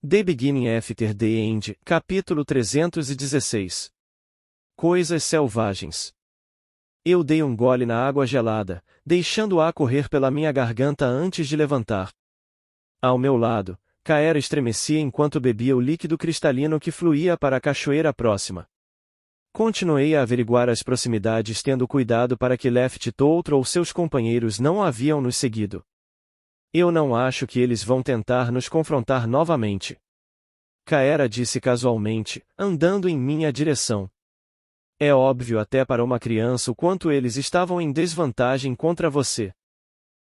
The Beginning After the End, capítulo 316. Coisas selvagens. Eu dei um gole na água gelada, deixando-a correr pela minha garganta antes de levantar. Ao meu lado, Kaera estremecia enquanto bebia o líquido cristalino que fluía para a cachoeira próxima. Continuei a averiguar as proximidades, tendo cuidado para que Left-Toothr ou seus companheiros não haviam nos seguido. Eu não acho que eles vão tentar nos confrontar novamente. Kaera disse casualmente, andando em minha direção. É óbvio até para uma criança o quanto eles estavam em desvantagem contra você.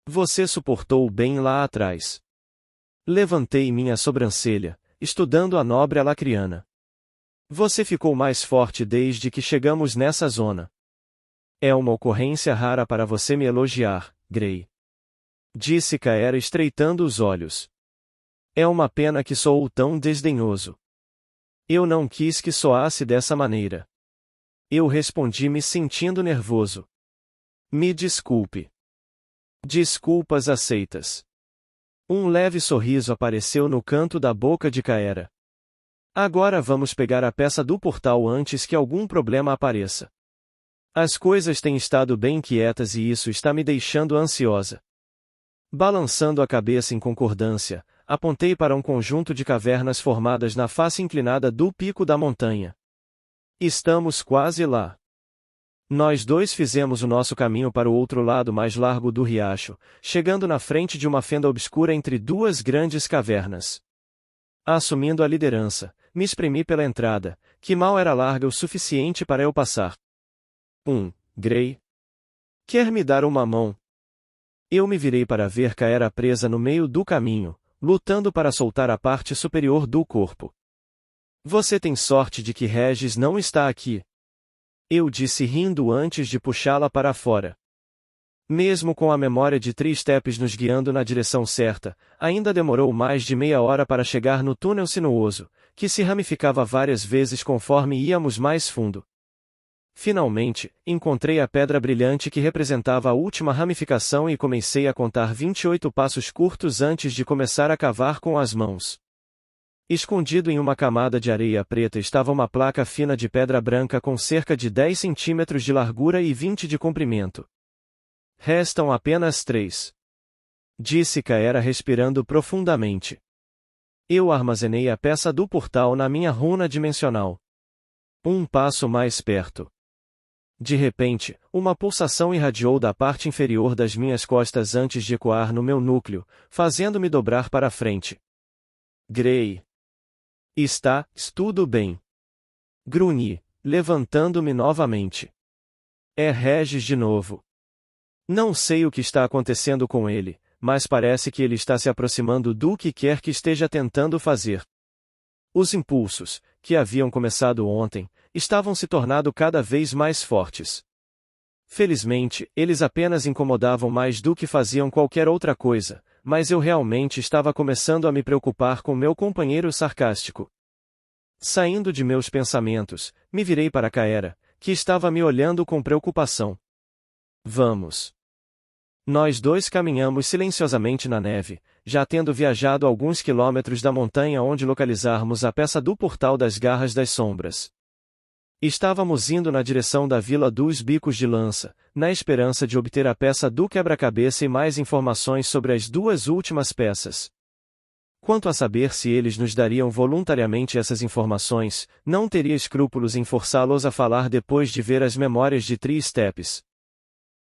Você suportou bem lá atrás. Levantei minha sobrancelha, estudando a nobre alacriana. Você ficou mais forte desde que chegamos nessa zona. É uma ocorrência rara para você me elogiar, Grey. Disse Kaera estreitando os olhos. É uma pena que sou tão desdenhoso. Eu não quis que soasse dessa maneira. Eu respondi me sentindo nervoso. Me desculpe. Desculpas aceitas. Um leve sorriso apareceu no canto da boca de Kaera. Agora vamos pegar a peça do portal antes que algum problema apareça. As coisas têm estado bem quietas e isso está me deixando ansiosa. Balançando a cabeça em concordância, apontei para um conjunto de cavernas formadas na face inclinada do pico da montanha. Estamos quase lá. Nós dois fizemos o nosso caminho para o outro lado mais largo do riacho, chegando na frente de uma fenda obscura entre duas grandes cavernas. Assumindo a liderança, me espremi pela entrada, que mal era larga o suficiente para eu passar. Grey? Quer me dar uma mão? Eu me virei para ver Kaera presa no meio do caminho, lutando para soltar a parte superior do corpo. Você tem sorte de que Regis não está aqui. Eu disse rindo antes de puxá-la para fora. Mesmo com a memória de Tristepes nos guiando na direção certa, ainda demorou mais de meia hora para chegar no túnel sinuoso, que se ramificava várias vezes conforme íamos mais fundo. Finalmente, encontrei a pedra brilhante que representava a última ramificação e comecei a contar 28 passos curtos antes de começar a cavar com as mãos. Escondido em uma camada de areia preta estava uma placa fina de pedra branca com cerca de 10 centímetros de largura e 20 de comprimento. Restam apenas 3. Disse Kaera respirando profundamente. Eu armazenei a peça do portal na minha runa dimensional. Um passo mais perto. De repente, uma pulsação irradiou da parte inferior das minhas costas antes de ecoar no meu núcleo, fazendo-me dobrar para a frente. Grey. Está tudo bem. Grunhi, levantando-me novamente. É Regis de novo. Não sei o que está acontecendo com ele, mas parece que ele está se aproximando do que quer que esteja tentando fazer. Os impulsos, que haviam começado ontem, estavam se tornando cada vez mais fortes. Felizmente, eles apenas incomodavam mais do que faziam qualquer outra coisa, mas eu realmente estava começando a me preocupar com meu companheiro sarcástico. Saindo de meus pensamentos, me virei para Kaera, que estava me olhando com preocupação. Vamos. Nós dois caminhamos silenciosamente na neve, já tendo viajado alguns quilômetros da montanha onde localizarmos a peça do Portal das Garras das Sombras. Estávamos indo na direção da Vila dos Bicos de Lança, na esperança de obter a peça do quebra-cabeça e mais informações sobre as duas últimas peças. Quanto a saber se eles nos dariam voluntariamente essas informações, não teria escrúpulos em forçá-los a falar depois de ver as memórias de Tristepes.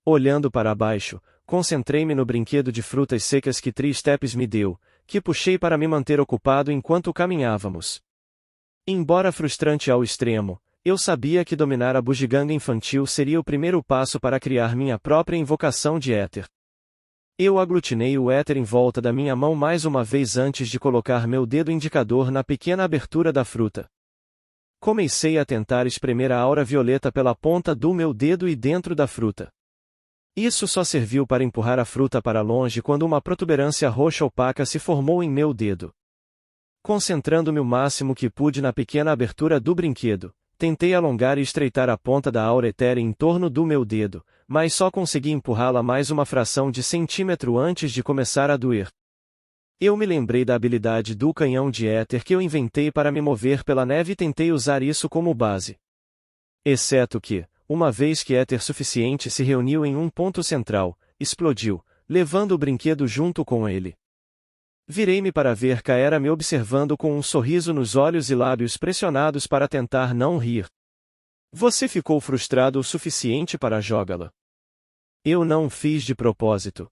Olhando para baixo, concentrei-me no brinquedo de frutas secas que Tristepes me deu, que puxei para me manter ocupado enquanto caminhávamos. Embora frustrante ao extremo, eu sabia que dominar a bugiganga infantil seria o primeiro passo para criar minha própria invocação de éter. Eu aglutinei o éter em volta da minha mão mais uma vez antes de colocar meu dedo indicador na pequena abertura da fruta. Comecei a tentar espremer a aura violeta pela ponta do meu dedo e dentro da fruta. Isso só serviu para empurrar a fruta para longe quando uma protuberância roxa opaca se formou em meu dedo. Concentrando-me o máximo que pude na pequena abertura do brinquedo, tentei alongar e estreitar a ponta da aura etérea em torno do meu dedo, mas só consegui empurrá-la mais uma fração de centímetro antes de começar a doer. Eu me lembrei da habilidade do canhão de éter que eu inventei para me mover pela neve e tentei usar isso como base. Exceto que, uma vez que éter suficiente se reuniu em um ponto central, explodiu, levando o brinquedo junto com ele. Virei-me para ver Kaera me observando com um sorriso nos olhos e lábios pressionados para tentar não rir. Você ficou frustrado o suficiente para jogá-la? Eu não fiz de propósito.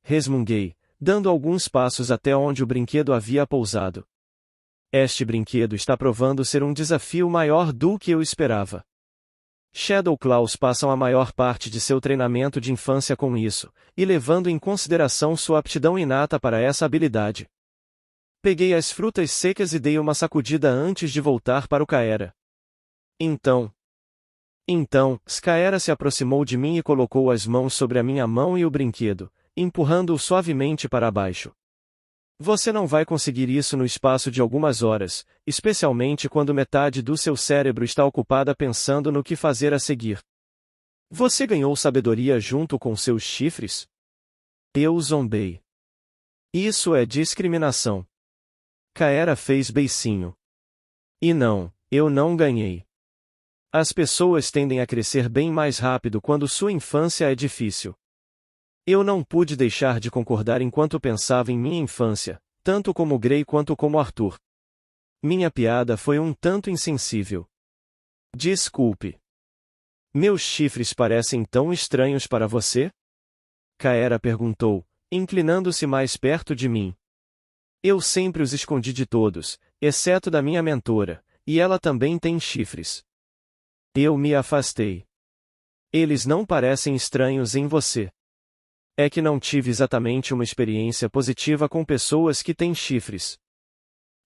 Resmunguei, dando alguns passos até onde o brinquedo havia pousado. Este brinquedo está provando ser um desafio maior do que eu esperava. Shadow Claws passam a maior parte de seu treinamento de infância com isso, e levando em consideração sua aptidão inata para essa habilidade. Peguei as frutas secas e dei uma sacudida antes de voltar para o Kaera. Então, Kaera se aproximou de mim e colocou as mãos sobre a minha mão e o brinquedo, empurrando-o suavemente para baixo. Você não vai conseguir isso no espaço de algumas horas, especialmente quando metade do seu cérebro está ocupada pensando no que fazer a seguir. Você ganhou sabedoria junto com seus chifres? Eu zombei. Isso é discriminação. Kaera fez beicinho. E não, eu não ganhei. As pessoas tendem a crescer bem mais rápido quando sua infância é difícil. Eu não pude deixar de concordar enquanto pensava em minha infância, tanto como Gray quanto como Arthur. Minha piada foi um tanto insensível. Desculpe. Meus chifres parecem tão estranhos para você? Kaera perguntou, inclinando-se mais perto de mim. Eu sempre os escondi de todos, exceto da minha mentora, e ela também tem chifres. Eu me afastei. Eles não parecem estranhos em você. É que não tive exatamente uma experiência positiva com pessoas que têm chifres.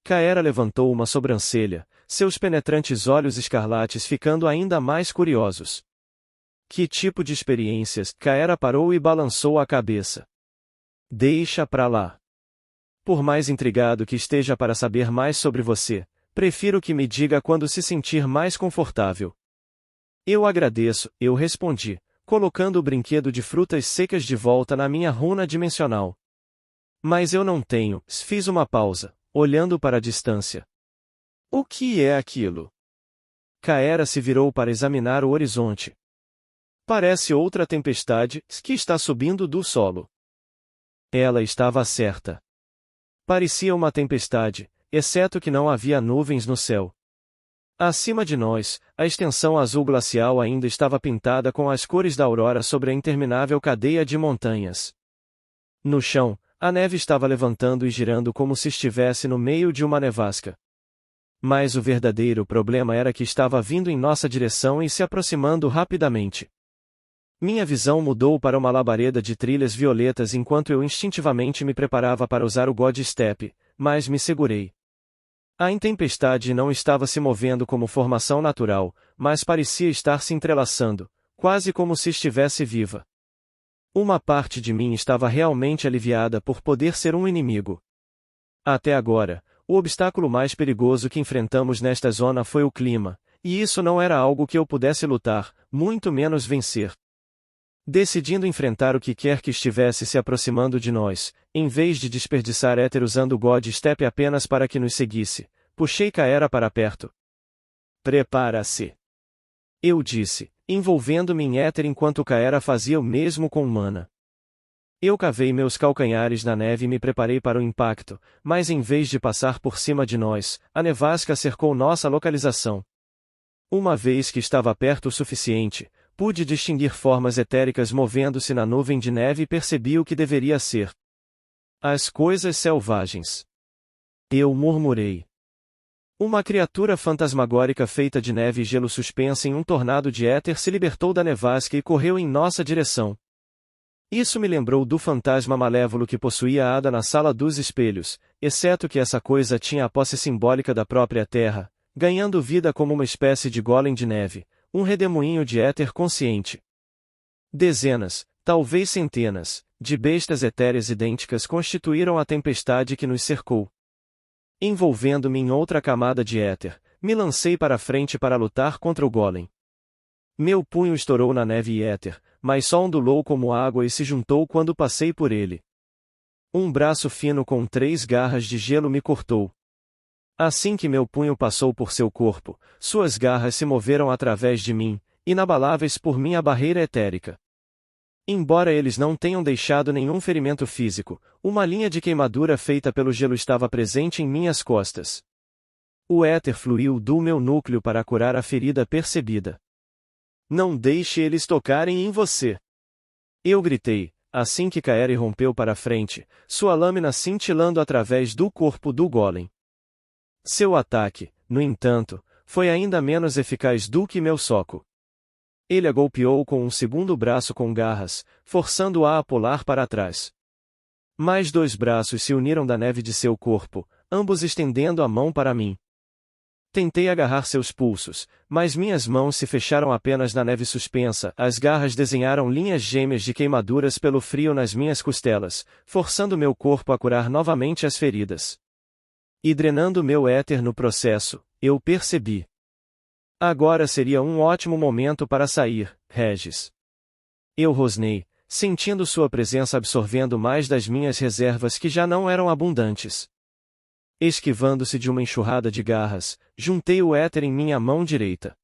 Kaera levantou uma sobrancelha, seus penetrantes olhos escarlates ficando ainda mais curiosos. Que tipo de experiências? Kaera parou e balançou a cabeça. Deixa pra lá. Por mais intrigado que esteja para saber mais sobre você, prefiro que me diga quando se sentir mais confortável. Eu agradeço, eu respondi, colocando o brinquedo de frutas secas de volta na minha runa dimensional. Mas eu não tenho, fiz uma pausa, olhando para a distância. O que é aquilo? Kaera se virou para examinar o horizonte. Parece outra tempestade, que está subindo do solo. Ela estava certa. Parecia uma tempestade, exceto que não havia nuvens no céu. Acima de nós, a extensão azul glacial ainda estava pintada com as cores da aurora sobre a interminável cadeia de montanhas. No chão, a neve estava levantando e girando como se estivesse no meio de uma nevasca. Mas o verdadeiro problema era que estava vindo em nossa direção e se aproximando rapidamente. Minha visão mudou para uma labareda de trilhas violetas enquanto eu instintivamente me preparava para usar o God Step, mas me segurei. A intempestade não estava se movendo como formação natural, mas parecia estar se entrelaçando, quase como se estivesse viva. Uma parte de mim estava realmente aliviada por poder ser um inimigo. Até agora, o obstáculo mais perigoso que enfrentamos nesta zona foi o clima, e isso não era algo que eu pudesse lutar, muito menos vencer. Decidindo enfrentar o que quer que estivesse se aproximando de nós, em vez de desperdiçar éter usando o God Step apenas para que nos seguisse, puxei Kaera para perto. Prepara-se. Eu disse, envolvendo-me em éter enquanto Kaera fazia o mesmo com mana. Eu cavei meus calcanhares na neve e me preparei para o impacto, mas em vez de passar por cima de nós, a nevasca cercou nossa localização. Uma vez que estava perto o suficiente, pude distinguir formas etéricas movendo-se na nuvem de neve e percebi o que deveria ser. As coisas selvagens. Eu murmurei. Uma criatura fantasmagórica feita de neve e gelo suspensa em um tornado de éter se libertou da nevasca e correu em nossa direção. Isso me lembrou do fantasma malévolo que possuía a Ada na Sala dos Espelhos, exceto que essa coisa tinha a posse simbólica da própria terra, ganhando vida como uma espécie de golem de neve, um redemoinho de éter consciente. Dezenas, talvez centenas, de bestas etéreas idênticas constituíram a tempestade que nos cercou. Envolvendo-me em outra camada de éter, me lancei para frente para lutar contra o golem. Meu punho estourou na neve e éter, mas só ondulou como água e se juntou quando passei por ele. Um braço fino com 3 garras de gelo me cortou. Assim que meu punho passou por seu corpo, suas garras se moveram através de mim, inabaláveis por minha barreira etérica. Embora eles não tenham deixado nenhum ferimento físico, uma linha de queimadura feita pelo gelo estava presente em minhas costas. O éter fluiu do meu núcleo para curar a ferida percebida. Não deixe eles tocarem em você! Eu gritei, assim que Kaeri rompeu para frente, sua lâmina cintilando através do corpo do golem. Seu ataque, no entanto, foi ainda menos eficaz do que meu soco. Ele a golpeou com um segundo braço com garras, forçando-a a pular para trás. Mais 2 braços se uniram da neve de seu corpo, ambos estendendo a mão para mim. Tentei agarrar seus pulsos, mas minhas mãos se fecharam apenas na neve suspensa, as garras desenharam linhas gêmeas de queimaduras pelo frio nas minhas costelas, forçando meu corpo a curar novamente as feridas. E drenando meu éter no processo, eu percebi. Agora seria um ótimo momento para sair, Regis. Eu rosnei, sentindo sua presença absorvendo mais das minhas reservas que já não eram abundantes. Esquivando-se de uma enxurrada de garras, juntei o éter em minha mão direita.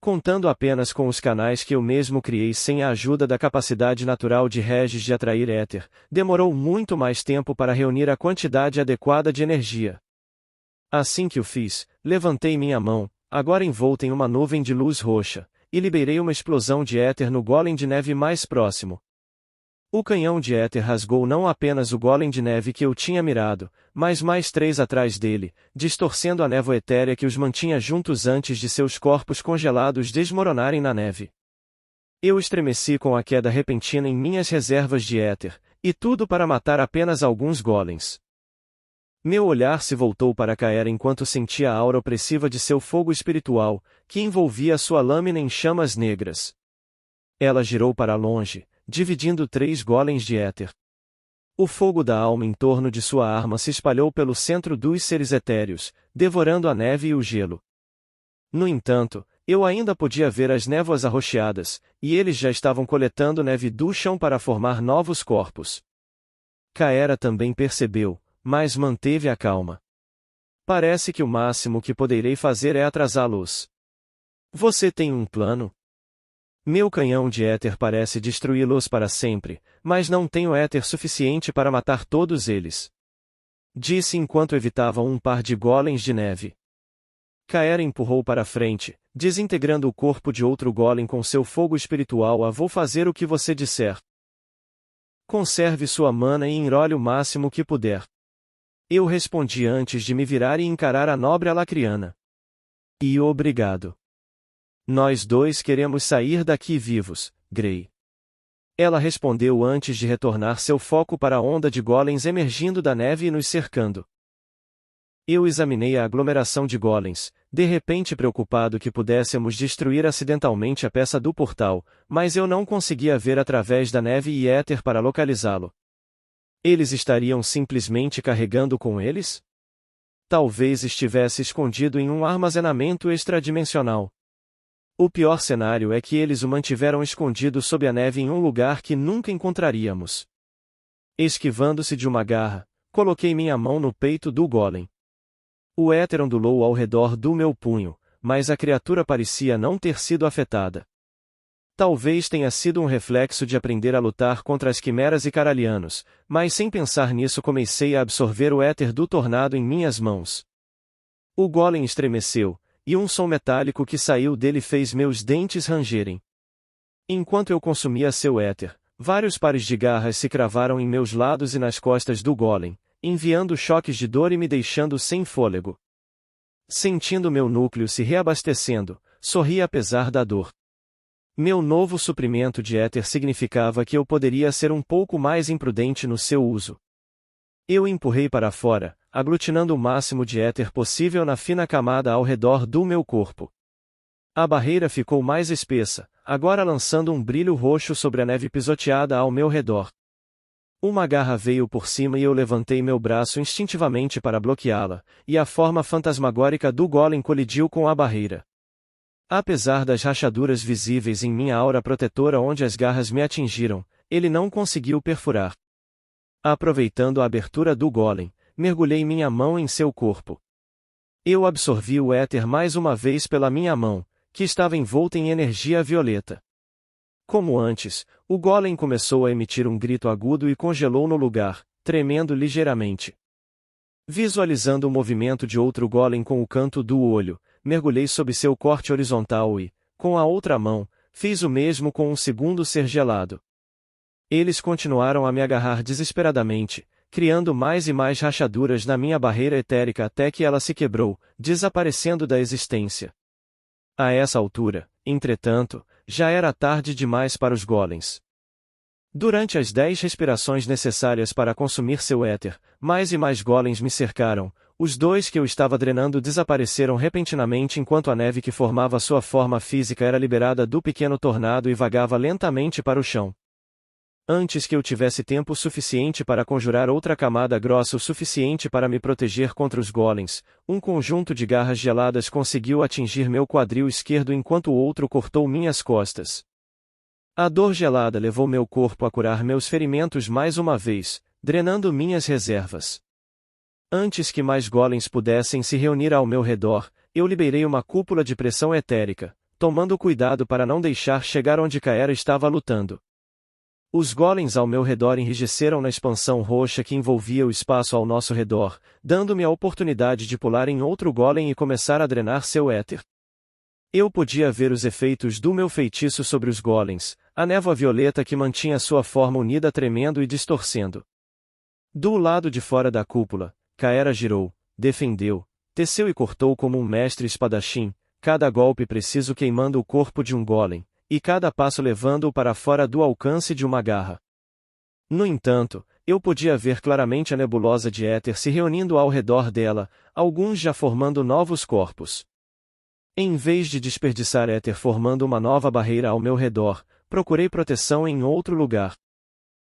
Contando apenas com os canais que eu mesmo criei sem a ajuda da capacidade natural de Regis de atrair éter, demorou muito mais tempo para reunir a quantidade adequada de energia. Assim que o fiz, levantei minha mão, agora envolta em uma nuvem de luz roxa, e liberei uma explosão de éter no golem de neve mais próximo. O canhão de éter rasgou não apenas o golem de neve que eu tinha mirado, mas mais 3 atrás dele, distorcendo a névoa etérea que os mantinha juntos antes de seus corpos congelados desmoronarem na neve. Eu estremeci com a queda repentina em minhas reservas de éter, e tudo para matar apenas alguns golems. Meu olhar se voltou para Kaera enquanto sentia a aura opressiva de seu fogo espiritual, que envolvia sua lâmina em chamas negras. Ela girou para longe, dividindo 3 golems de éter. O fogo da alma em torno de sua arma se espalhou pelo centro dos seres etéreos, devorando a neve e o gelo. No entanto, eu ainda podia ver as névoas arroxeadas, e eles já estavam coletando neve do chão para formar novos corpos. Kaera também percebeu, mas manteve a calma. Parece que o máximo que poderei fazer é atrasá-los. Você tem um plano? Meu canhão de éter parece destruí-los para sempre, mas não tenho éter suficiente para matar todos eles. Disse enquanto evitava um par de golems de neve. Kaera empurrou para frente, desintegrando o corpo de outro golem com seu fogo espiritual. Vou fazer o que você disser. Conserve sua mana e enrole o máximo que puder. Eu respondi antes de me virar e encarar a nobre alacriana. E obrigado. Nós dois queremos sair daqui vivos, Grey. Ela respondeu antes de retornar seu foco para a onda de golems emergindo da neve e nos cercando. Eu examinei a aglomeração de golems, de repente preocupado que pudéssemos destruir acidentalmente a peça do portal, mas eu não conseguia ver através da neve e éter para localizá-lo. Eles estariam simplesmente carregando com eles? Talvez estivesse escondido em um armazenamento extradimensional. O pior cenário é que eles o mantiveram escondido sob a neve em um lugar que nunca encontraríamos. Esquivando-se de uma garra, coloquei minha mão no peito do golem. O éter ondulou ao redor do meu punho, mas a criatura parecia não ter sido afetada. Talvez tenha sido um reflexo de aprender a lutar contra as quimeras e caralianos, mas sem pensar nisso comecei a absorver o éter do tornado em minhas mãos. O golem estremeceu, e um som metálico que saiu dele fez meus dentes rangerem. Enquanto eu consumia seu éter, vários pares de garras se cravaram em meus lados e nas costas do golem, enviando choques de dor e me deixando sem fôlego. Sentindo meu núcleo se reabastecendo, sorri apesar da dor. Meu novo suprimento de éter significava que eu poderia ser um pouco mais imprudente no seu uso. Eu empurrei para fora, aglutinando o máximo de éter possível na fina camada ao redor do meu corpo. A barreira ficou mais espessa, agora lançando um brilho roxo sobre a neve pisoteada ao meu redor. Uma garra veio por cima e eu levantei meu braço instintivamente para bloqueá-la, e a forma fantasmagórica do golem colidiu com a barreira. Apesar das rachaduras visíveis em minha aura protetora onde as garras me atingiram, ele não conseguiu perfurar. Aproveitando a abertura do golem, mergulhei minha mão em seu corpo. Eu absorvi o éter mais uma vez pela minha mão, que estava envolta em energia violeta. Como antes, o golem começou a emitir um grito agudo e congelou no lugar, tremendo ligeiramente. Visualizando o movimento de outro golem com o canto do olho, mergulhei sob seu corte horizontal e, com a outra mão, fiz o mesmo com um segundo ser gelado. Eles continuaram a me agarrar desesperadamente, criando mais e mais rachaduras na minha barreira etérica até que ela se quebrou, desaparecendo da existência. A essa altura, entretanto, já era tarde demais para os golems. Durante as 10 respirações necessárias para consumir seu éter, mais e mais golems me cercaram. Os 2 que eu estava drenando desapareceram repentinamente enquanto a neve que formava sua forma física era liberada do pequeno tornado e vagava lentamente para o chão. Antes que eu tivesse tempo suficiente para conjurar outra camada grossa o suficiente para me proteger contra os golems, um conjunto de garras geladas conseguiu atingir meu quadril esquerdo enquanto o outro cortou minhas costas. A dor gelada levou meu corpo a curar meus ferimentos mais uma vez, drenando minhas reservas. Antes que mais golems pudessem se reunir ao meu redor, eu liberei uma cúpula de pressão etérica, tomando cuidado para não deixar chegar onde Kaera estava lutando. Os golems ao meu redor enrijeceram na expansão roxa que envolvia o espaço ao nosso redor, dando-me a oportunidade de pular em outro golem e começar a drenar seu éter. Eu podia ver os efeitos do meu feitiço sobre os golems, a névoa violeta que mantinha sua forma unida tremendo e distorcendo. Do lado de fora da cúpula, Kaera girou, defendeu, teceu e cortou como um mestre espadachim, cada golpe preciso queimando o corpo de um golem, e cada passo levando-o para fora do alcance de uma garra. No entanto, eu podia ver claramente a nebulosa de éter se reunindo ao redor dela, alguns já formando novos corpos. Em vez de desperdiçar éter formando uma nova barreira ao meu redor, procurei proteção em outro lugar.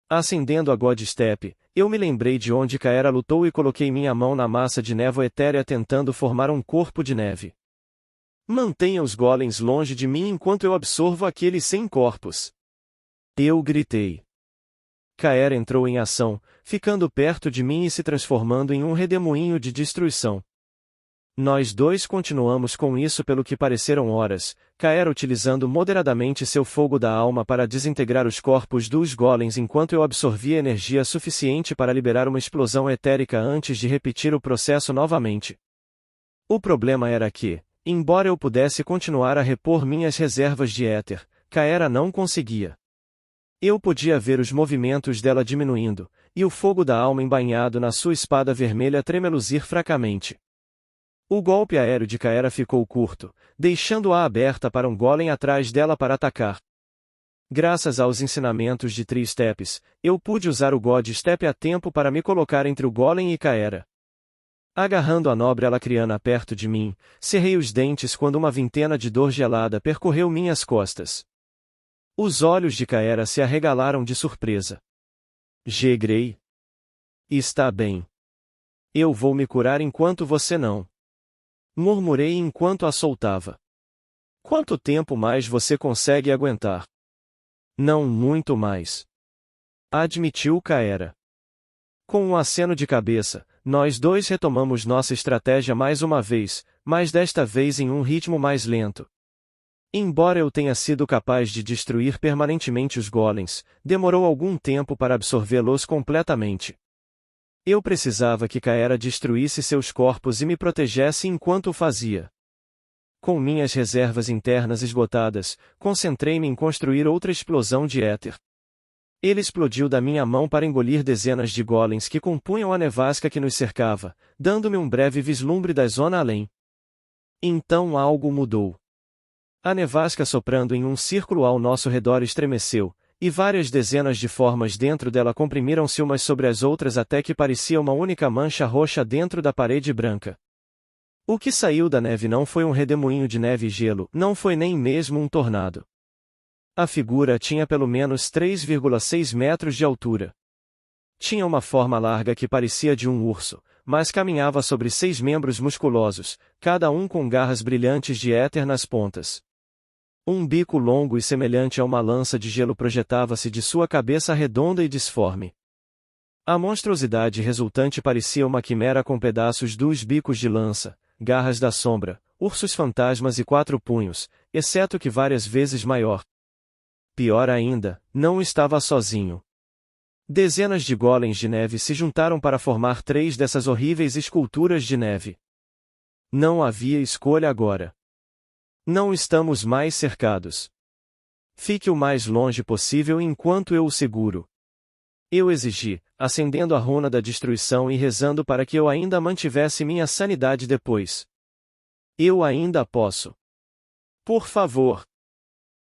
Acendendo a God Step, eu me lembrei de onde Kaera lutou e coloquei minha mão na massa de névoa etérea tentando formar um corpo de neve. Mantenha os golems longe de mim enquanto eu absorvo aqueles 100 corpos. Eu gritei. Kaera entrou em ação, ficando perto de mim e se transformando em um redemoinho de destruição. Nós 2 continuamos com isso pelo que pareceram horas, Kaera utilizando moderadamente seu fogo da alma para desintegrar os corpos dos golems enquanto eu absorvia energia suficiente para liberar uma explosão etérica antes de repetir o processo novamente. O problema era que, embora eu pudesse continuar a repor minhas reservas de éter, Kaera não conseguia. Eu podia ver os movimentos dela diminuindo, e o fogo da alma embainhado na sua espada vermelha tremeluzir fracamente. O golpe aéreo de Kaera ficou curto, deixando-a aberta para um golem atrás dela para atacar. Graças aos ensinamentos de Three Steps, eu pude usar o God Step a tempo para me colocar entre o golem e Kaera. Agarrando a nobre alacriana perto de mim, cerrei os dentes quando uma vintena de dor gelada percorreu minhas costas. Os olhos de Kaera se arregalaram de surpresa. Gegrei. Está bem. Eu vou me curar enquanto você não. Murmurei enquanto a soltava. Quanto tempo mais você consegue aguentar? Não muito mais. Admitiu Kaera. Com um aceno de cabeça, nós 2 retomamos nossa estratégia mais uma vez, mas desta vez em um ritmo mais lento. Embora eu tenha sido capaz de destruir permanentemente os golems, demorou algum tempo para absorvê-los completamente. Eu precisava que Kaera destruísse seus corpos e me protegesse enquanto o fazia. Com minhas reservas internas esgotadas, concentrei-me em construir outra explosão de éter. Ele explodiu da minha mão para engolir dezenas de golems que compunham a nevasca que nos cercava, dando-me um breve vislumbre da zona além. Então algo mudou. A nevasca soprando em um círculo ao nosso redor estremeceu, e várias dezenas de formas dentro dela comprimiram-se umas sobre as outras até que parecia uma única mancha roxa dentro da parede branca. O que saiu da neve não foi um redemoinho de neve e gelo, não foi nem mesmo um tornado. A figura tinha pelo menos 3,6 metros de altura. Tinha uma forma larga que parecia de um urso, mas caminhava sobre 6 membros musculosos, cada um com garras brilhantes de éter nas pontas. Um bico longo e semelhante a uma lança de gelo projetava-se de sua cabeça redonda e disforme. A monstruosidade resultante parecia uma quimera com pedaços dos bicos de lança, garras da sombra, ursos fantasmas e 4 punhos, exceto que várias vezes maior. Pior ainda, não estava sozinho. Dezenas de golems de neve se juntaram para formar 3 dessas horríveis esculturas de neve. Não havia escolha agora. Não estamos mais cercados. Fique o mais longe possível enquanto eu o seguro. Eu exigi, acendendo a runa da destruição e rezando para que eu ainda mantivesse minha sanidade depois. Eu ainda posso. Por favor.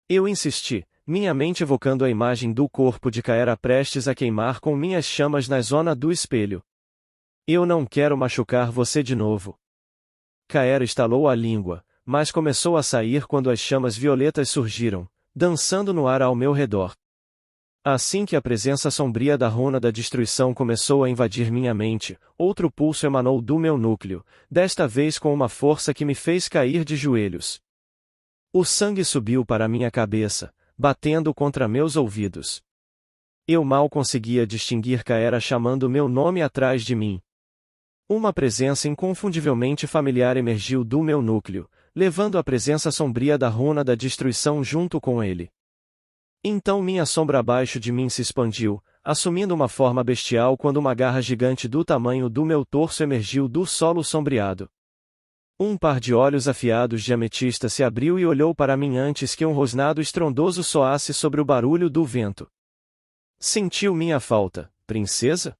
Eu insisti, minha mente evocando a imagem do corpo de Kaera prestes a queimar com minhas chamas na zona do espelho. Eu não quero machucar você de novo. Kaera estalou a língua, mas começou a sair quando as chamas violetas surgiram, dançando no ar ao meu redor. Assim que a presença sombria da runa da destruição começou a invadir minha mente, outro pulso emanou do meu núcleo, desta vez com uma força que me fez cair de joelhos. O sangue subiu para minha cabeça, batendo contra meus ouvidos. Eu mal conseguia distinguir Kaera chamando meu nome atrás de mim. Uma presença inconfundivelmente familiar emergiu do meu núcleo, levando a presença sombria da runa da destruição junto com ele. Então minha sombra abaixo de mim se expandiu, assumindo uma forma bestial quando uma garra gigante do tamanho do meu torso emergiu do solo sombreado. Um par de olhos afiados de ametista se abriu e olhou para mim antes que um rosnado estrondoso soasse sobre o barulho do vento. Sentiu minha falta, princesa?